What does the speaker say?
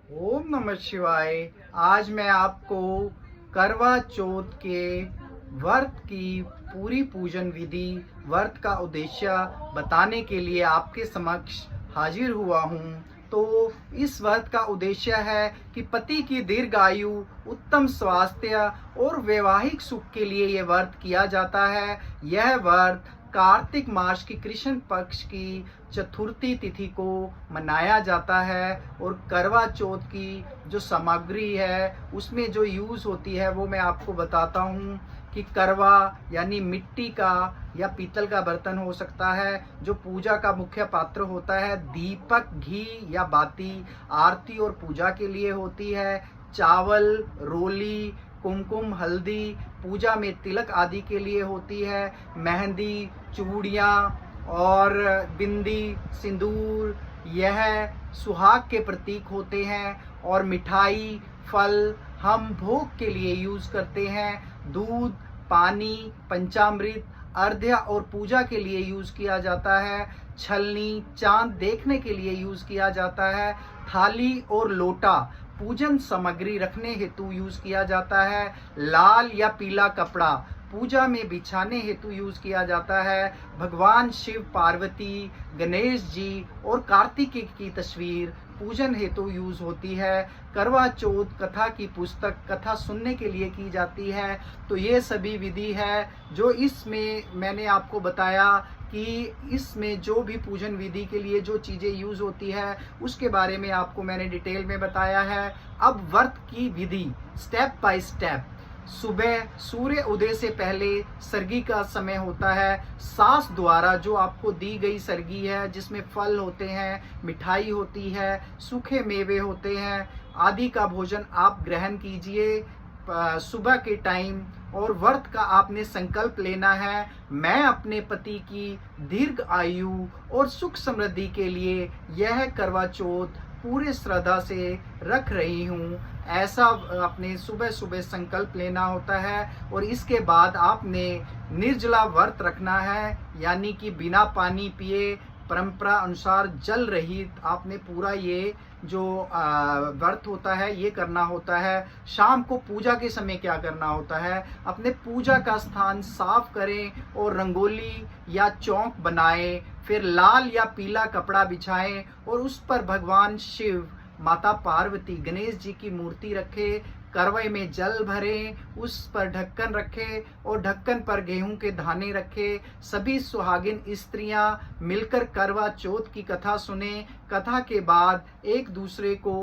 ओम नमः शिवाय। आज मैं आपको करवा चौथ के व्रत की पूरी पूजन विधि, व्रत का उद्देश्य बताने के लिए आपके समक्ष हाजिर हुआ हूँ। तो इस व्रत का उद्देश्य है कि पति की दीर्घायु, उत्तम स्वास्थ्य और वैवाहिक सुख के लिए यह व्रत किया जाता है। यह व्रत कार्तिक मास की कृष्ण पक्ष की चतुर्थी तिथि को मनाया जाता है। और करवा चौथ की जो सामग्री है उसमें जो यूज़ होती है वो मैं आपको बताता हूँ कि करवा यानी मिट्टी का या पीतल का बर्तन हो सकता है। जो पूजा का मुख्य पात्र होता है, दीपक, घी या बाती आरती और पूजा के लिए होती है। चावल, रोली, कुमकुम, हल्दी पूजा में तिलक आदि के लिए होती है। मेहंदी, चूड़ियाँ और बिंदी, सिंदूर यह सुहाग के प्रतीक होते हैं। और मिठाई, फल हम भोग के लिए यूज़ करते हैं। दूध, पानी, पंचामृत, अर्घ्य और पूजा के लिए यूज़ किया जाता है। छलनी, चांद देखने के लिए यूज़ किया जाता है। थाली और लोटा पूजन सामग्री रखने हेतु यूज़ किया जाता है। लाल या पीला कपड़ा पूजा में बिछाने हेतु यूज़ किया जाता है। भगवान शिव, पार्वती, गणेश जी और कार्तिकेय की तस्वीर पूजन हेतु यूज़ होती है। करवा चौथ कथा की पुस्तक कथा सुनने के लिए की जाती है। तो ये सभी विधि है जो इसमें मैंने आपको बताया कि इसमें जो भी पूजन विधि के लिए जो चीज़ें यूज़ होती है उसके बारे में आपको मैंने डिटेल में बताया है। अब व्रत की विधि स्टेप बाय स्टेप। सुबह सूर्य उदय से पहले सर्गी का समय होता है। सास द्वारा जो आपको दी गई सर्गी है जिसमें फल होते हैं, मिठाई होती है, सूखे मेवे होते हैं आदि का भोजन आप ग्रहण कीजिए सुबह के टाइम। और व्रत का आपने संकल्प लेना है, मैं अपने पति की दीर्घ आयु और सुख समृद्धि के लिए यह करवा चौथ पूरे श्रद्धा से रख रही हूँ। ऐसा अपने सुबह सुबह संकल्प लेना होता है। और इसके बाद आपने निर्जला व्रत रखना है, यानी कि बिना पानी पिए परंपरा अनुसार जल रहित आपने पूरा ये जो व्रत होता है ये करना होता है। शाम को पूजा के समय क्या करना होता है, अपने पूजा का स्थान साफ करें और रंगोली या चौक बनाएं। फिर लाल या पीला कपड़ा बिछाएं और उस पर भगवान शिव, माता पार्वती, गणेश जी की मूर्ति रखें। करवे में जल भरें, उस पर ढक्कन रखें और ढक्कन पर गेहूं के दाने रखें। सभी सुहागिन स्त्रियां मिलकर करवा चौथ की कथा सुने। कथा के बाद एक दूसरे को